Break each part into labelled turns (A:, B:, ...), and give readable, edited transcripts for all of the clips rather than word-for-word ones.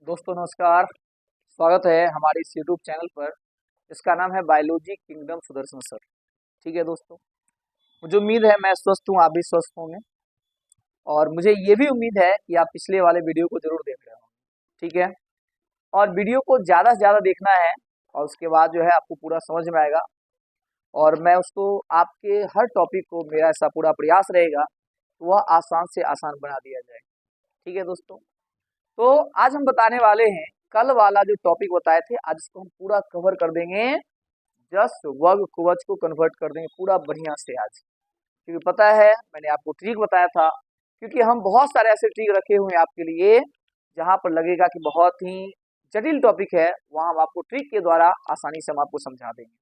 A: दोस्तों नमस्कार। स्वागत है हमारे इस यूट्यूब चैनल पर। इसका नाम है बायोलॉजी किंगडम सुदर्शन सर। ठीक है दोस्तों, मुझे उम्मीद है मैं स्वस्थ हूँ, आप भी स्वस्थ होंगे और मुझे ये भी उम्मीद है कि आप पिछले वाले वीडियो को जरूर देख रहे हो। ठीक है, और वीडियो को ज़्यादा से ज़्यादा देखना है और उसके बाद जो है आपको पूरा समझ में आएगा और मैं उसको आपके हर टॉपिक को मेरा ऐसा पूरा प्रयास रहेगा तो वह आसान से आसान बना दिया जाए। ठीक है दोस्तों, तो आज हम बताने वाले हैं कल वाला जो टॉपिक बताए थे, आज इसको हम पूरा कवर कर देंगे। जस्ट वर्ग कुवच को कन्वर्ट कर देंगे पूरा बढ़िया से आज, क्योंकि पता है मैंने आपको ट्रिक बताया था, क्योंकि हम बहुत सारे ऐसे ट्रिक रखे हुए हैं आपके लिए जहां पर लगेगा कि बहुत ही जटिल टॉपिक है, वहां हम आपको ट्रिक के द्वारा आसानी से हम आपको समझा देंगे।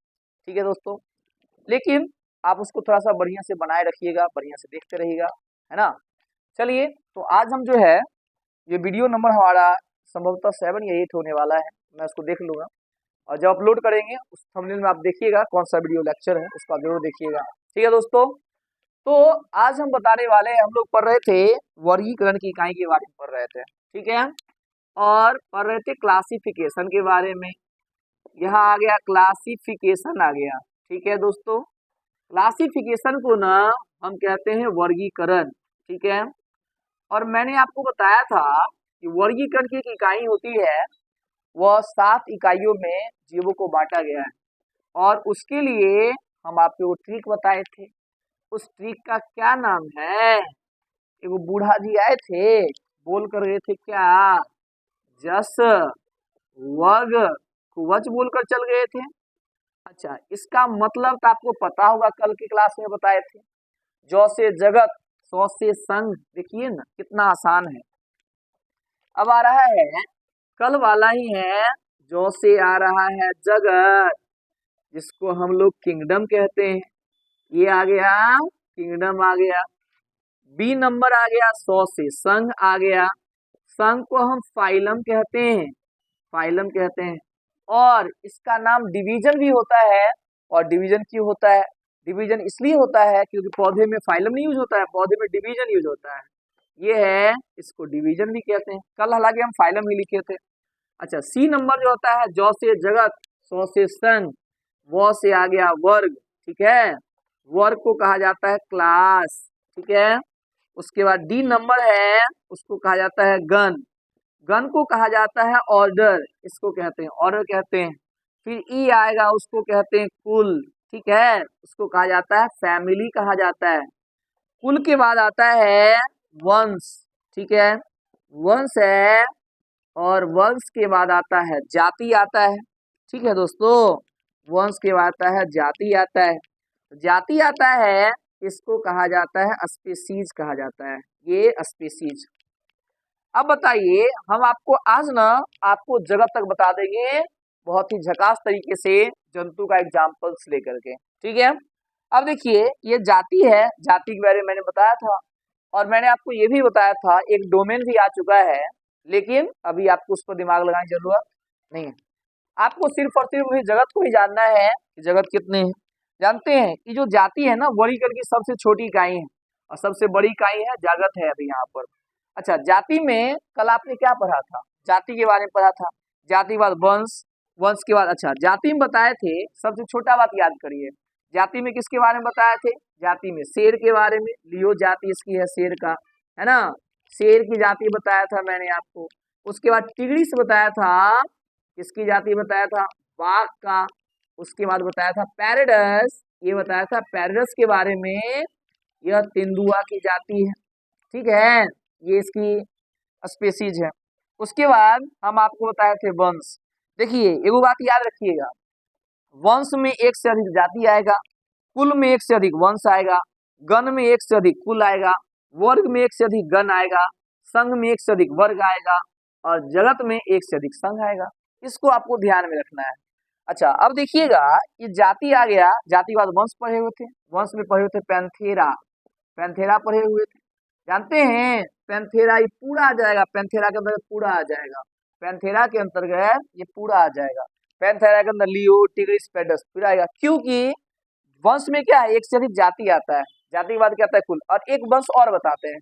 A: ठीक है दोस्तों, लेकिन आप उसको थोड़ा सा बढ़िया से बनाए रखिएगा, बढ़िया से देखते रहिएगा, है ना। चलिए, तो आज हम जो है ये वीडियो नंबर हमारा संभवतः 7 या 8 होने वाला है, मैं उसको देख लूंगा और जब अपलोड करेंगे उस थंबनेल में आप देखिएगा कौन सा वीडियो लेक्चर है, उसका जरूर देखिएगा। ठीक है दोस्तों, तो आज हम बताने वाले हैं, हम लोग पढ़ रहे थे वर्गीकरण की इकाई के बारे में पढ़ रहे थे। ठीक है, और पढ़ रहे थे क्लासिफिकेशन के बारे में। यहाँ आ गया क्लासिफिकेशन आ गया। ठीक है दोस्तों, क्लासिफिकेशन को ना हम कहते हैं वर्गीकरण। ठीक है, और मैंने आपको बताया था कि वर्गीकरण की एक इकाई होती है, वह 7 इकाइयों में जीवों को बांटा गया है और उसके लिए हम आपको ट्रिक बताए थे। उस ट्रिक का क्या नाम है? एगो बूढ़ा जी आए थे, बोल कर गए थे क्या? जस वर्ग कुवच बोलकर चल गए थे। अच्छा, इसका मतलब तो आपको पता होगा, कल की क्लास में बताए थे। जौ से जगत, सौ से संघ। देखिए ना कितना आसान है। अब आ रहा है कल वाला ही है, जो से आ रहा है जगत, जिसको हम लोग किंगडम कहते हैं। ये आ गया किंगडम आ गया। बी नंबर आ गया, 100 से संघ आ गया। संघ को हम फाइलम कहते हैं, फाइलम कहते हैं। और इसका नाम डिवीजन भी होता है। और डिवीजन क्यों होता है? डिवीजन इसलिए होता है क्योंकि पौधे में फाइलम नहीं यूज होता है, पौधे में डिवीजन यूज होता है। ये है, इसको डिवीजन भी कहते हैं। कल हालांकि हम फाइलम ही लिखे थे। अच्छा, सी नंबर जो होता है, जौ से जगत, सौ से संघ, वो से आ गया वर्ग। ठीक है, वर्ग को कहा जाता है क्लास। ठीक है, उसके बाद डी नंबर है, उसको कहा जाता है गण। गण को कहा जाता है ऑर्डर, इसको कहते हैं ऑर्डर कहते हैं। फिर ई आएगा, उसको कहते हैं कुल। ठीक है, उसको कहा जाता है फैमिली कहा जाता है। कुल के बाद आता है वंश। ठीक है, वंश है, और वंश के बाद आता है जाति आता है। ठीक है दोस्तों, वंश के बाद आता है जाति आता है। जाति आता है, इसको कहा जाता है स्पीसीज कहा जाता है, ये स्पीसीज। अब बताइए, हम आपको आज ना आपको जगत तक बता देंगे बहुत ही झकास तरीके से, जंतु का एग्जाम्पल्स लेकर के। ठीक है, अब देखिए ये जाति है, जाति के बारे में मैंने बताया था और मैंने आपको ये भी बताया था एक डोमेन भी आ चुका है, लेकिन अभी आपको उस पर दिमाग लगाने की जरूरत नहीं है। आपको सिर्फ और सिर्फ वही जगत को ही जानना है कि जगत कितने हैं। जानते हैं कि जो जाति है ना, वर्गीकरण की सबसे छोटी इकाई है और सबसे बड़ी इकाई है जगत है अभी यहाँ पर। अच्छा, जाति में कल आपने क्या पढ़ा था? जाति के बारे में पढ़ा था। जाति के बाद वंश, वंश के बाद, अच्छा जाति में बताए थे सबसे छोटा बात याद करिए। जाति में किसके बारे में बताए थे? जाति में शेर के बारे में। लियो जाति इसकी है शेर का, है ना। शेर की जाति बताया था मैंने आपको। उसके बाद टिगड़ी से बताया था, किसकी जाति बताया था? बाघ का। उसके बाद बताया था पैरेडस, ये बताया था पैरेडस के बारे में, यह तेंदुआ की जाति है। ठीक है, ये इसकी स्पीसीज है। उसके बाद हम आपको बताए थे वंश। देखिए एगो बात याद रखिएगा, वंश में एक से अधिक जाति आएगा, कुल में एक से अधिक वंश आएगा, गण में एक से अधिक कुल आएगा, वर्ग में एक से अधिक गण आएगा, संघ में एक से अधिक वर्ग आएगा और जगत में एक से अधिक संघ आएगा। इसको आपको ध्यान में रखना है। अच्छा, अब देखिएगा ये जाति आ गया, जाति के बाद वंश पढ़े हुए थे। वंश में पढ़े हुए थे पैंथेरा, पैंथेरा पढ़े हुए थे। जानते हैं पैंथेरा ये पूरा आ जाएगा, पैंथेरा के अंतर्गत पूरा आ जाएगा, पैंथेरा के अंतर्गत ये पूरा आ जाएगा। पैंथेरा के अंदर लियो, टिग्रिस, पेडस फिर आएगा, क्योंकि वंश में क्या है, एक से अधिक जाति आता है, जाति के बाद क्या आता है कुल। और एक वंश और बताते हैं,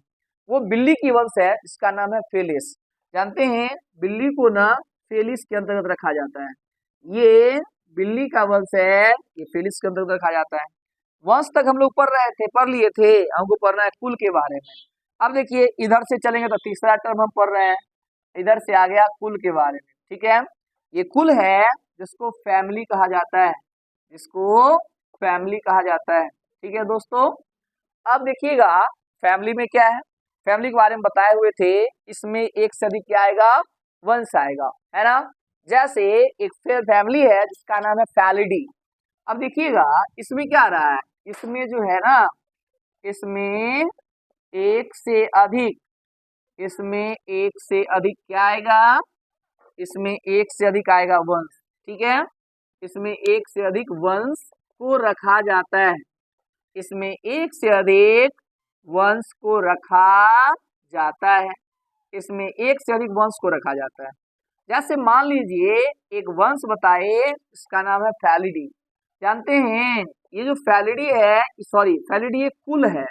A: वो बिल्ली की वंश है जिसका नाम है फेलिस। जानते हैं बिल्ली को ना फेलिस के अंतर्गत रखा जाता है। ये बिल्ली का वंश है, ये फेलिस के अंतर्गत रखा जाता है। वंश तक हम लोग पढ़ लिए थे, हमको पढ़ना है कुल के बारे में। अब देखिए इधर से चलेंगे तो तीसरा टर्म हम पढ़ रहे हैं, इधर से आ गया कुल के बारे में। ठीक है, ये कुल है जिसको फैमिली कहा जाता है, जिसको फैमिली कहा जाता है। ठीक है दोस्तों, अब देखिएगा फैमिली में क्या है, फैमिली के बारे में बताए हुए थे, इसमें एक से अधिक क्या आएगा, वंश आएगा, है ना। जैसे एक फैमिली है जिसका नाम है फैलिडी। अब देखिएगा इसमें क्या आ रहा है, इसमें जो है ना, इसमें एक से अधिक, इसमें एक से अधिक क्या आएगा, इसमें एक से अधिक आएगा वंश। ठीक है, इसमें एक से अधिक वंश को रखा जाता है, इसमें एक से अधिक वंश को रखा जाता है, इसमें एक से अधिक वंश को रखा जाता है। जैसे मान लीजिए एक वंश बताए, इसका नाम है फैलिडी। जानते हैं ये जो फैलिडी है, सॉरी फैलिडी एक कुल है,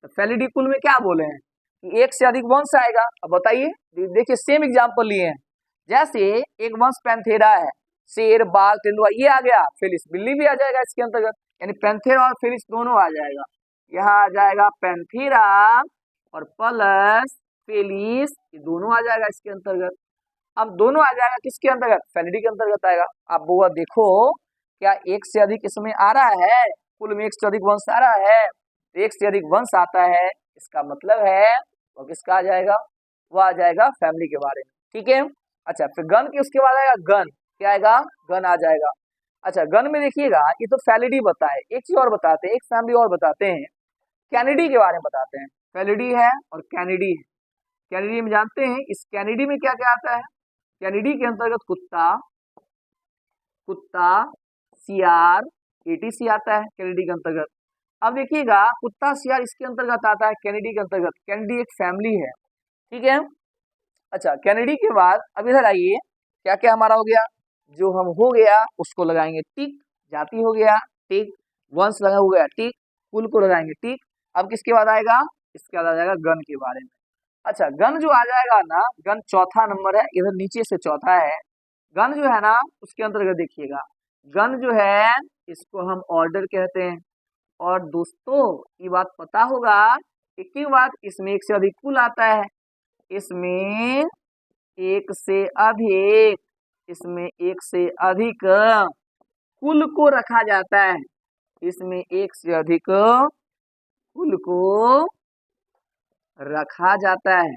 A: तो फैलिडी कुल में क्या बोले हैं कि एक से अधिक वंश आएगा। अब बताइए, देखिए सेम एग्जांपल लिए हैं, जैसे एक वंश पैंथेरा है, शेर, बाघ, तेंदुआ, ये आ गया, फेलिस बिल्ली भी आ जाएगा इसके अंतर्गत, यानी पैंथेरा और फेलिस दोनों आ जाएगा। यहाँ आ जाएगा पैंथेरा और प्लस फेलिस, ये दोनों आ जाएगा इसके अंतर्गत। अब दोनों आ जाएगा किसके अंतर्गत, फैलिडी के अंतर्गत आएगा। अब वो देखो क्या एक से अधिक इसमें आ रहा है, कुल में एक से अधिक वंश आ रहा है, एक से अधिक वंश आता है, इसका मतलब है वो किसका आ जाएगा, वो आ जाएगा फैमिली के बारे में। ठीक है, अच्छा फिर गण के उसके बाद आएगा गण, क्या आएगा, गण आ जाएगा। अच्छा गण में देखिएगा ये तो फैलिडी बताए, एक चीज और बताते हैं, एक फैमिली और बताते हैं, कैनिडी के बारे में बताते हैं। फैलिडी है और कैनिडी है। कैनिडी में जानते हैं इस कैनिडी में क्या क्या आता है, कैनिडी के अंतर्गत कुत्ता, कुत्ता, सियार, एटीसी आता है कैनिडी के अंतर्गत। अब देखिएगा कुत्ता सियार इसके अंतर्गत आता है कैनिडी के अंतर्गत, कैनिडी एक फैमिली है। ठीक है, अच्छा कैनिडी के बाद अब इधर आइए, क्या क्या हमारा हो गया, जो हम हो गया उसको लगाएंगे टिक, जाति हो गया टिक, वंश लगा हो गया टिक, कुल को लगाएंगे टिक। अब किसके बाद आएगा, इसके बाद आ जाएगा गण के बारे में। अच्छा गण जो आ जाएगा ना, गण चौथा नंबर है, इधर नीचे से चौथा है। गण जो है ना उसके अंतर्गत देखिएगा, गण जो है इसको हम ऑर्डर कहते हैं। और दोस्तों ये बात पता होगा, एक ही बात, इसमें एक से अधिक कुल आता है, इसमें एक से अधिक, इसमें एक से अधिक कुल को रखा जाता है, इसमें एक से अधिक कुल को रखा जाता है,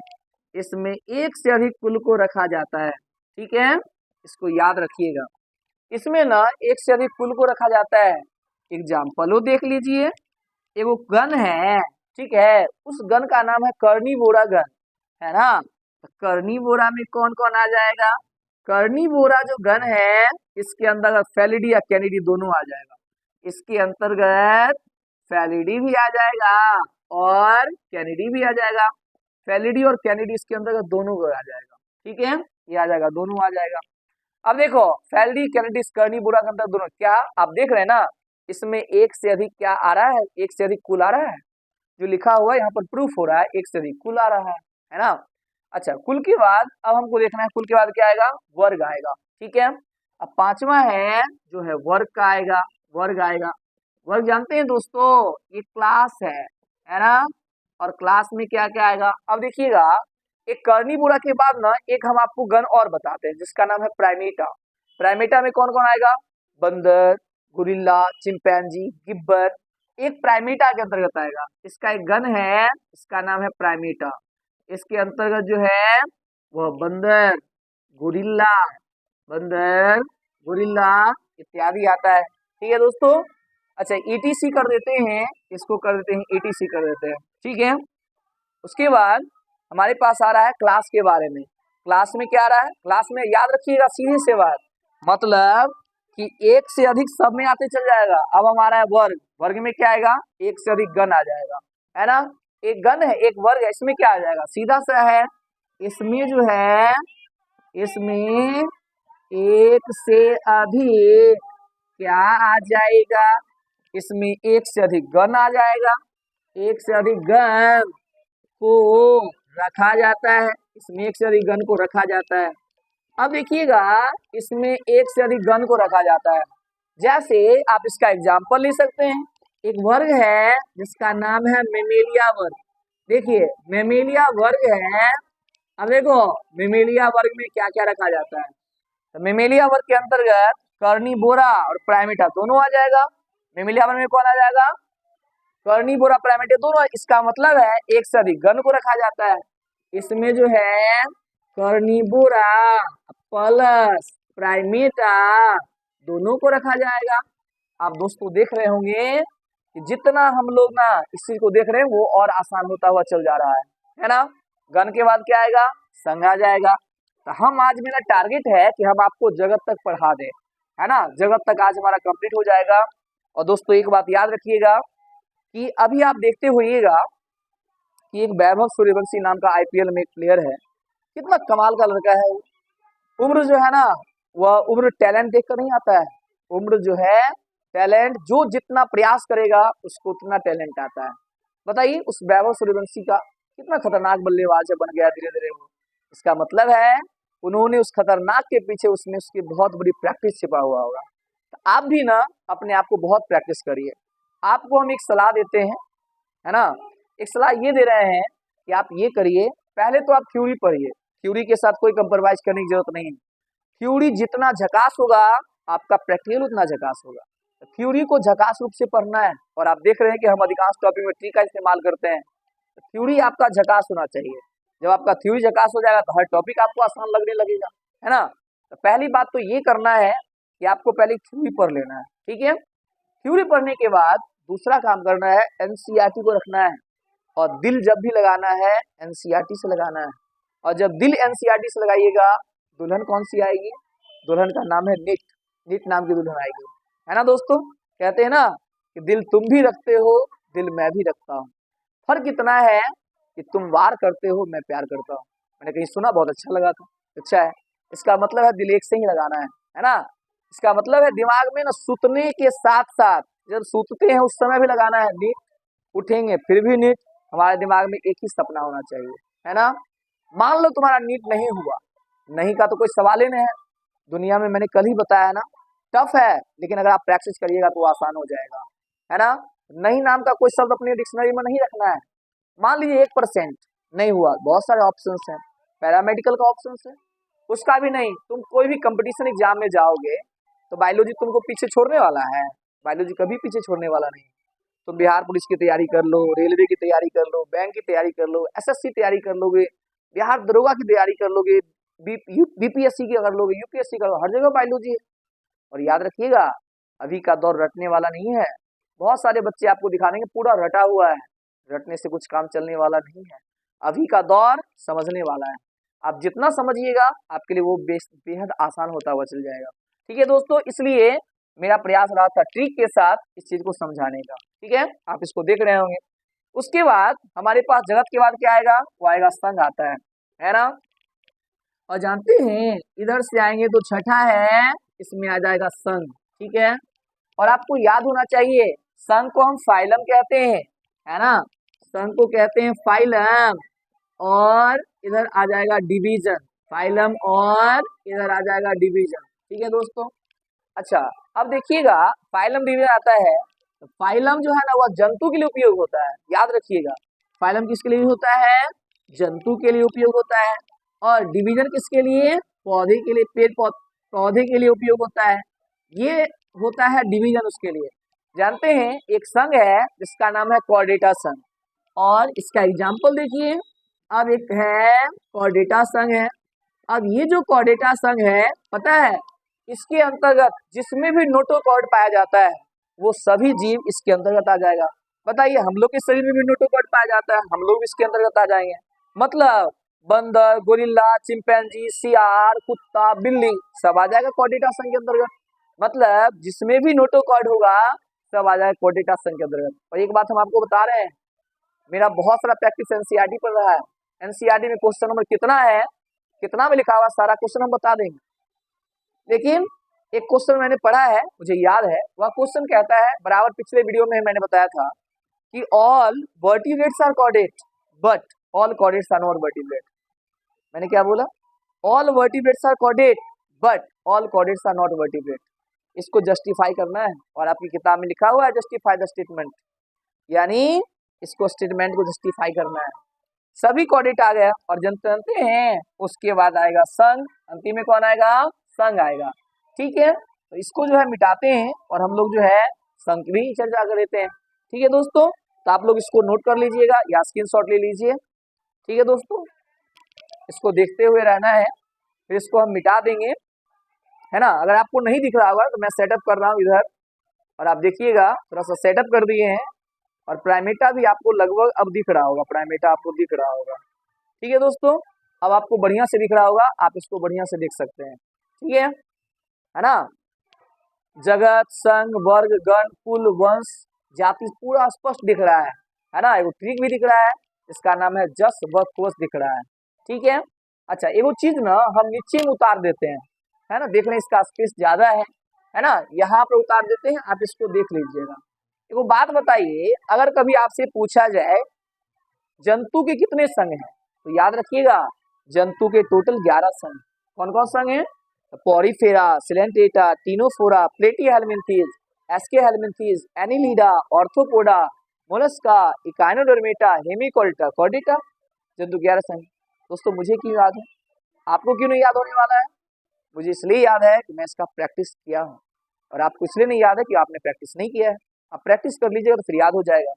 A: इसमें एक से अधिक कुल को रखा जाता है। ठीक है, इसको याद रखिएगा, इसमें ना एक से अधिक कुल को रखा जाता है। एग्जाम्पल देख लीजिए, एगो गण है, ठीक है, उस गण का नाम है कर्णिवोरा गण, है ना। तो कर्णिवोरा में कौन कौन आ जाएगा, कर्णिवोरा जो गण है इसके अंतर्गत फैलिडी या कैनिडी दोनों आ जाएगा, इसके अंतर्गत फैलिडी भी आ जाएगा और कैनिडी भी आ जाएगा, फैलिडी और कैनिडी इसके अंतर्गत दोनों आ जाएगा। ठीक है, ये आ जाएगा, दोनों आ जाएगा। अब देखो फैलिडी कैनिडी कर्णिवोरा के अंतर्गत दोनों, क्या आप देख रहे हैं ना, इसमें एक से अधिक क्या आ रहा है, एक से अधिक कुल आ रहा है, जो लिखा हुआ है यहाँ पर प्रूफ हो रहा है, एक से अधिक कुल आ रहा है ना। अच्छा कुल के बाद अब हमको देखना है, कुल के बाद क्या आएगा, वर्ग आएगा। ठीक है, अब पांचवा है जो है वर्ग का आएगा, वर्ग आएगा। वर्ग जानते हैं दोस्तों ये क्लास है ना, और क्लास में क्या क्या आएगा। अब देखिएगा एक कर्णिवोरा के बाद ना एक हम आपको गण और बताते हैं जिसका नाम है प्राइमेटा। प्राइमेटा में कौन कौन आएगा, बंदर, गोरिल्ला, चिंपैंजी, गिब्बर, एक प्राइमेटा के अंतर्गत आएगा। इसका एक गण है, इसका नाम है प्राइमेटा, इसके अंतर्गत जो है वह बंदर, गोरिल्ला, बंदर, गोरिल्ला इत्यादि आता है। ठीक है दोस्तों, अच्छा ईटीसी कर देते हैं, इसको कर देते हैं ईटीसी कर देते हैं। ठीक है, उसके बाद हमारे पास आ रहा है क्लास के बारे में। क्लास में क्या आ रहा है, क्लास में याद रखिएगा सीधे से बात, मतलब कि एक से अधिक सब में आते चल जाएगा। अब हमारा है वर्ग, वर्ग में क्या आएगा, एक से अधिक गण आ जाएगा, है ना। एक गण है एक वर्ग है, इसमें क्या आ जाएगा, सीधा सा है, इसमें जो है, इसमें एक से अधिक क्या आ जाएगा, इसमें एक से अधिक गण आ जाएगा, एक से अधिक गण को रखा जाता है, इसमें एक से अधिक गण को रखा जाता है। अब देखिएगा, इसमें एक से अधिक गण को रखा जाता है। जैसे आप इसका एग्जाम्पल ले सकते हैं, एक वर्ग है जिसका नाम है मेमेलिया वर्ग। देखिए मेमेलिया वर्ग है। अब देखो मेमेलिया वर्ग में क्या क्या रखा जाता है, तो मेमेलिया वर्ग के अंतर्गत कर्निवोरा और प्राइमेटा दोनों आ जाएगा। मेमेलिया वर्ग में कौन आ जाएगा, कर्निवोरा प्राइमेटा दोनों। इसका मतलब है एक से अधिक गण को रखा जाता है। इसमें जो है कर्निवोरा प्लस प्राइमेटा दोनों को रखा जाएगा। आप दोस्तों देख रहे होंगे कि जितना हम लोग ना इस चीज को देख रहे हैं वो और आसान होता हुआ चल जा रहा है ना। गण के बाद क्या आएगा, संघ आ जाएगा। तो हम आज मेरा टारगेट है कि हम आपको जगत तक पढ़ा दें, है ना। जगत तक आज हमारा कंप्लीट हो जाएगा। और दोस्तों एक बात याद रखिएगा कि अभी आप देखते होइएगा कि एक वैभव सूर्यवंशी नाम का आईपीएल में एक प्लेयर है, कितना कमाल का लड़का है। उम्र जो है ना, वह उम्र टैलेंट देखकर नहीं आता है। उम्र जो है टैलेंट, जो जितना प्रयास करेगा उसको उतना टैलेंट आता है। बताइए उस वैभव सूर्यवंशी का कितना खतरनाक बल्लेबाज है, बन गया धीरे धीरे वो। इसका मतलब है उन्होंने उस खतरनाक के पीछे उसमें उसकी बहुत बड़ी प्रैक्टिस छिपा हुआ होगा। तो आप भी ना अपने आप को बहुत प्रैक्टिस करिए। आपको हम एक सलाह देते हैं, है ना। एक सलाह ये दे रहे हैं कि आप ये करिए, पहले तो आप थ्योरी पढ़िए। थ्योरी के साथ कोई कंप्रोमाइज करने की जरूरत नहीं है। थ्योरी जितना झकास होगा आपका प्रैक्टिकल उतना झकास होगा। तो थ्योरी को झकास रूप से पढ़ना है। और आप देख रहे हैं कि हम अधिकांश टॉपिक में ट्री का इस्तेमाल करते हैं। तो थ्योरी आपका झकास होना चाहिए। जब आपका थ्योरी झकास हो जाएगा तो हर टॉपिक आपको आसान लगने लगेगा, है ना। तो पहली बात तो ये करना है कि आपको पहले थ्योरी पढ़ लेना है, ठीक है। थ्योरी पढ़ने के बाद दूसरा काम करना है, एनसीईआरटी को रखना है। और दिल जब भी लगाना है एनसीईआरटी से लगाना है। और जब दिल एनसीईआरटी से लगाइएगा, दुल्हन कौन सी आएगी, दुल्हन का नाम है नीट। नीट नाम की दुल्हन आएगी, है ना दोस्तों। कहते हैं ना कि दिल तुम भी रखते हो, दिल मैं भी रखता हूँ। फर्क इतना है कि तुम वार करते हो, मैं प्यार करता हूँ। मैंने कहीं सुना, बहुत अच्छा लगा था। अच्छा है, इसका मतलब है दिल एक से ही लगाना है ना। इसका मतलब है दिमाग में ना सुतने के साथ साथ, जब सूतते हैं उस समय भी लगाना है नीट, उठेंगे फिर भी नीट। हमारे दिमाग में एक ही सपना होना चाहिए, है ना। मान लो तुम्हारा नीट नहीं हुआ, नहीं का तो कोई सवाल ही नहीं है। दुनिया में मैंने कल ही बताया ना, टफ है, लेकिन अगर आप प्रैक्टिस करिएगा तो आसान हो जाएगा, है ना। नहीं नाम का कोई शब्द अपनी डिक्शनरी में नहीं रखना है। मान लीजिए 1% नहीं हुआ, बहुत सारे ऑप्शन हैं। पैरामेडिकल का ऑप्शन है, उसका भी नहीं। तुम कोई भी कंपटीशन एग्जाम में जाओगे तो बायोलॉजी तुमको पीछे छोड़ने वाला है, बायोलॉजी कभी पीछे छोड़ने वाला नहीं। तुम बिहार पुलिस की तैयारी कर लो, रेलवे की तैयारी कर लो, बैंक की तैयारी कर लो, एसएससी तैयारी कर लोगे, बिहार दरोगा की तैयारी कर लोगे, बीपीएससी की कर लोगे, यूपीएससी कर लो, हर जगह बायोलॉजी है। और याद रखिएगा अभी का दौर रटने वाला नहीं है। बहुत सारे बच्चे आपको दिखा देंगे पूरा रटा हुआ है, रटने से कुछ काम चलने वाला नहीं है। अभी का दौर समझने वाला है। आप जितना समझिएगा आपके लिए वो बेहद आसान होता हुआ चल जाएगा, ठीक है दोस्तों। इसलिए मेरा प्रयास रहा था ट्रिक के साथ इस चीज को समझाने का, ठीक है। आप इसको देख रहे होंगे। उसके बाद हमारे पास जगत के बाद क्या आएगा, वो आएगा संघ आता है ना। और जानते हैं इधर से आएंगे तो छठा है, इसमें आ जाएगा संघ, ठीक है। और आपको याद होना चाहिए संघ को हम फाइलम कहते हैं, है ना। संघ को कहते हैं फाइलम। और इधर आ जाएगा डिवीजन, फाइलम और इधर आ जाएगा डिवीजन, ठीक है दोस्तों। अच्छा अब देखिएगा फाइलम डिवीजन आता है। तो फाइलम जो है ना वह जंतु के लिए उपयोग होता है, याद रखिएगा। फाइलम किसके लिए होता है, जंतु के लिए उपयोग होता है। और डिवीजन किसके लिए, पौधे के लिए, पेड़ पौधे के लिए उपयोग होता है। ये होता है डिवीजन उसके लिए। जानते हैं एक संघ है जिसका नाम है कॉर्डेटा संघ। और इसका एग्जाम्पल देखिए, अब एक है कॉर्डेटा संघ है। अब ये जो कॉर्डेटा संघ है, पता है इसके अंतर्गत जिसमें भी नोटोकॉर्ड पाया जाता है वो सभी जीव इसके अंतर्गत आ जाएगा। बताइए हम लोग के शरीर में भी नोटोकॉर्ड पाया जाता है, हम लोग भी इसके अंतर्गत आ जाएंगे। मतलब बंदर, गोरिल्ला, चिंपैंजी, सियार, कुत्ता, बिल्ली सब आ जाएगा कॉर्डेटा संघ के अंतर्गत। मतलब जिसमें भी नोटोकॉर्ड होगा सब आ जाएगा कॉर्डेटा संघ के अंतर्गत। और एक बात हम आपको बता रहे हैं, मेरा बहुत सारा प्रैक्टिस एनसीईआरटी पर रहा है। एनसीईआरटी में क्वेश्चन नंबर कितना है, कितना में लिखा हुआ सारा क्वेश्चन हम बता देंगे। लेकिन एक क्वेश्चन मैंने पढ़ा है, मुझे याद है, वह क्वेश्चन कहता है, बराबर पिछले वीडियो में मैंने बताया था कि all vertebrates are chordate but all chordates are not vertebrate. मैंने क्या बोला? All vertebrates are chordate but all chordates are not vertebrate. इसको जस्टिफाई करना है और आपकी किताब में लिखा हुआ है जस्टिफाई द स्टेटमेंट, यानी इसको स्टेटमेंट को जस्टिफाई करना है। सभी कॉर्डेट आ गया और जानते हैं उसके बाद आएगा संघ, अंतिम में कौन आएगा? संघ आएगा। ठीक है, तो इसको जो है मिटाते हैं और हम लोग जो है संघ भी चर्चा कर लेते हैं। ठीक है दोस्तों, तो आप लोग इसको नोट कर लीजिएगा या स्क्रीनशॉट ले लीजिए। ठीक है दोस्तों, इसको देखते हुए रहना है, फिर इसको हम मिटा देंगे, है ना। अगर आपको नहीं दिख रहा होगा तो मैं सेटअप कर रहा हूँ इधर, और आप देखिएगा थोड़ा सा सेटअप कर दिए हैं, और प्राइमेटा भी आपको लगभग अब दिख रहा होगा, प्राइमेटा आपको दिख रहा होगा। ठीक है दोस्तों, अब आपको बढ़िया से दिख रहा होगा, आप इसको बढ़िया से देख सकते हैं। ठीक है ना। जगत, संघ, वर्ग, गण, कुल, वंश, जाति पूरा स्पष्ट दिख रहा है ना। एगो ट्रिक भी दिख रहा है, इसका नाम है जस व कोश दिख रहा है। ठीक है, अच्छा एगो चीज ना हम नीचे में उतार देते हैं, है ना। देख रहे हैं इसका स्पेस ज्यादा है ना, यहाँ पे उतार देते हैं, आप इसको देख लीजिएगा। एगो बात बताइए, अगर कभी आपसे पूछा जाए जंतु के कितने संघ हैं, तो याद रखिएगा जंतु के टोटल 11 संघ। कौन कौन संघ हैं? Porifera, Coelenterata, Ctenophora, Platyhelminthes, Aschelminthes, Annelida, Arthropoda, Mollusca, Echinodermata, Hemichordata, Chordata, जंतु 11 संघ। दोस्तों मुझे क्यों याद है, आपको क्यों नहीं याद होने वाला है? मुझे इसलिए याद है कि मैं इसका प्रैक्टिस किया हूँ, और आपको इसलिए नहीं याद है कि आपने प्रैक्टिस नहीं किया है। आप प्रैक्टिस कर लीजिएगा तो फिर याद हो जाएगा।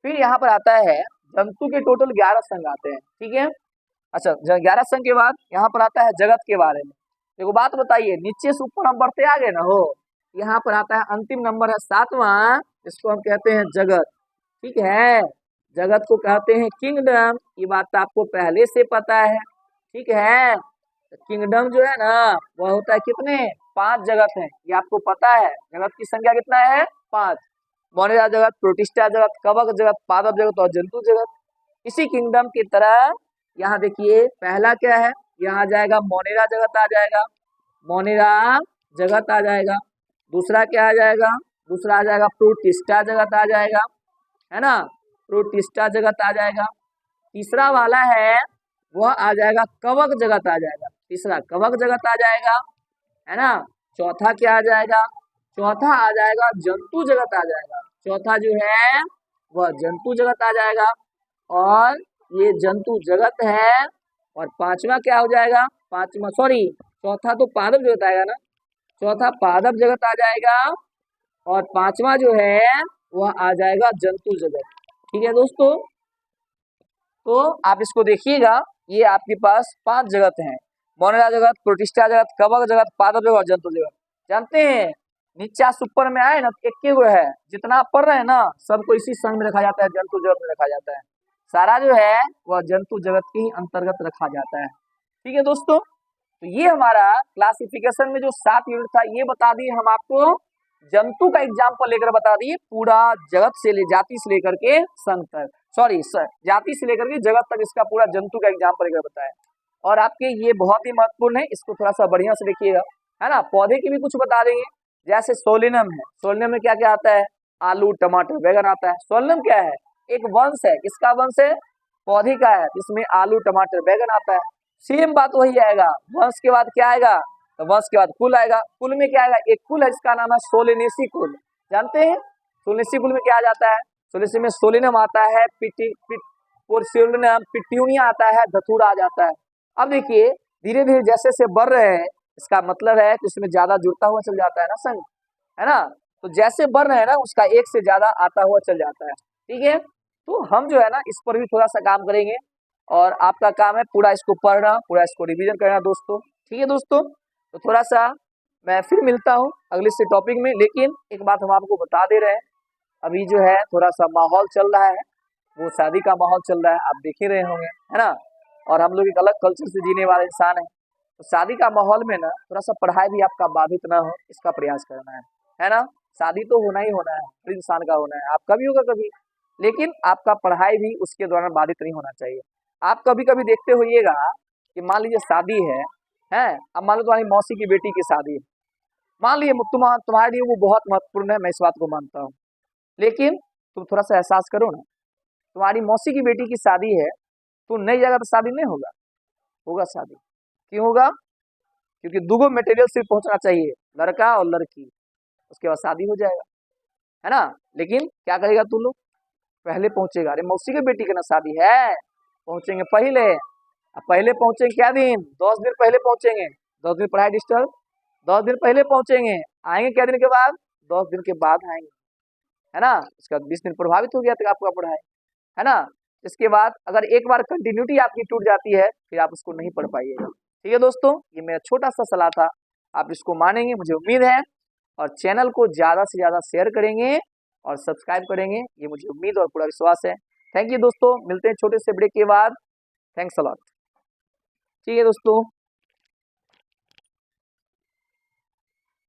A: फिर यहाँ पर आता है जंतु के टोटल 11 संघ आते हैं। ठीक है, अच्छा 11 संघ के बाद यहाँ पर आता है जगत के बारे में। देखो बात बताइए, नीचे से ऊपर हम बढ़ते आगे ना हो, यहाँ पर आता है अंतिम नंबर है 7वां, इसको हम कहते हैं जगत। ठीक है, जगत को कहते हैं किंगडम, ये बात तो आपको पहले से पता है। ठीक है, किंगडम जो है ना वह होता है कितने? 5 जगत है, ये आपको पता है। जगत की संख्या कितना है? 5। मोनेरा जगत, प्रोटिस्टा जगत, कवक जगत, पादप जगत और जंतु जगत। इसी किंगडम की तरह यहाँ देखिए पहला क्या है, यहाँ आ जाएगा मोनेरा जगत आ जाएगा, मोनेरा जगत आ जाएगा। दूसरा क्या आ जाएगा? दूसरा आ जाएगा प्रोटिस्टा जगत आ जाएगा, है ना, प्रोटिस्टा जगत आ जाएगा। तीसरा वाला है वह आ जाएगा कवक जगत आ जाएगा, तीसरा कवक जगत आ जाएगा, है ना। चौथा क्या आ जाएगा? चौथा आ जाएगा जंतु जगत आ जाएगा, चौथा जो है वह जंतु जगत आ जाएगा, और ये जंतु जगत है। और पांचवा क्या हो जाएगा? पांचवा सॉरी चौथा तो पादप जगत आएगा ना, चौथा पादप जगत आ जाएगा, और पांचवा जो है वह आ जाएगा जंतु जगत। ठीक है दोस्तों, तो आप इसको देखिएगा, ये आपके पास 5 जगत हैं, मोनेरा जगत, प्रोटिस्टा जगत, कवक जगत, पादप जगत और जंतु जगत। जानते हैं नीचे से ऊपर में आए ना एक वो है, जितना आप पढ़ रहे हैं ना सबको इसी संघ में रखा जाता है, जंतु जगत में रखा जाता है। सारा जो है वह जंतु जगत के ही अंतर्गत रखा जाता है। ठीक है दोस्तों, तो ये हमारा क्लासिफिकेशन में जो 7 यूनिट था ये बता दिए हम आपको, जंतु का एग्जाम्पल लेकर बता दिए, पूरा जगत से जाति से लेकर के संघ तक, सॉरी जाति से लेकर के जगत तक इसका पूरा जंतु का एग्जाम्पल लेकर बताया। और आपके ये बहुत ही महत्वपूर्ण है, इसको थोड़ा सा बढ़िया से देखिएगा, है ना। पौधे की भी कुछ बता देंगे, जैसे सोलिनम है, सोलिनम में क्या क्या आता है? आलू, टमाटर, बैगन आता है। सोलिनम क्या है? एक वंश है, किसका वंश है? पौधे का है, इसमें आलू, टमाटर, बैगन आता है। सेम बात वही आएगा, वंश के बाद क्या आएगा? तो वंश के बाद कुल आएगा, कुल में क्या आएगा? एक कुल है जिसका नाम है सोलिनेसी कुल। जानते हैं सोलिनेसी कुल में क्या आ जाता है? सोलिनेसी में सोलिनम आता है, पिट्यूनिया आता है, धतूरा आ जाता है। अब देखिए धीरे धीरे जैसे से बढ़ रहे हैं, इसका मतलब है कि इसमें ज्यादा जुड़ता हुआ चल जाता है ना संघ, है ना। तो जैसे बढ़ रहे हैं ना उसका एक से ज्यादा आता हुआ चल जाता है। ठीक है, तो हम जो है ना इस पर भी थोड़ा सा काम करेंगे, और आपका काम है पूरा इसको पढ़ना, पूरा इसको रिवीजन करना दोस्तों। ठीक है दोस्तों, तो थोड़ा सा मैं फिर मिलता हूँ अगले से टॉपिक में, लेकिन एक बात हम आपको बता दे रहे हैं, अभी जो है थोड़ा सा माहौल चल रहा है, वो शादी का माहौल चल रहा है, आप देख ही रहे होंगे, है ना। और हम लोग एक अलग कल्चर से जीने वाले इंसान हैं, तो शादी का माहौल में ना थोड़ा सा पढ़ाई भी आपका बाधित ना हो, इसका प्रयास करना है ना। शादी तो होना ही होना है, हर इंसान का होना है, आपका भी होगा कभी, लेकिन आपका पढ़ाई भी उसके दौरान बाधित नहीं होना चाहिए। आप कभी कभी देखते होइएगा कि मान लीजिए शादी है, अब मान लो तुम्हारी मौसी की बेटी की शादी है, मान लीजिए तुम्हारे लिए वो बहुत महत्वपूर्ण है, मैं इस बात को मानता हूँ, लेकिन तुम थोड़ा सा एहसास करो ना, तुम्हारी मौसी की बेटी की शादी है, तू नहीं जाएगा तो शादी नहीं होगा, होगा शादी। क्यों होगा? क्योंकि दूगो मटेरियल सिर्फ पहुंचना चाहिए, लड़का और लड़की, उसके बाद शादी हो जाएगा, है ना। लेकिन क्या करेगा तू लोग? पहले पहुंचेगा। अरे मौसी के बेटी की ना शादी है, पहुंचेंगे पहले। अब पहले पहुंचेंगे क्या दिन? 10 दिन पहले पहुंचेंगे। 10 दिन पढ़ाई डिस्टर्ब, 10 दिन पहले पहुंचेंगे। आएंगे क्या दिन के बाद? 10 दिन के बाद आएंगे, है ना। उसके बाद 20 दिन प्रभावित हो गया तक आपका पढ़ाई, है ना। इसके बाद अगर एक बार कंटिन्यूटी आपकी टूट जाती है फिर आप उसको नहीं पढ़ पाइएगा। ठीक है दोस्तों, ये मेरा छोटा सा सलाह था, आप इसको मानेंगे मुझे उम्मीद है, और चैनल को ज्यादा से ज्यादा शेयर करेंगे और सब्सक्राइब करेंगे, ये मुझे उम्मीद और पूरा विश्वास है। थैंक यू दोस्तों, मिलते हैं छोटे से ब्रेक के बाद। Thanks a lot. ठीक है दोस्तों।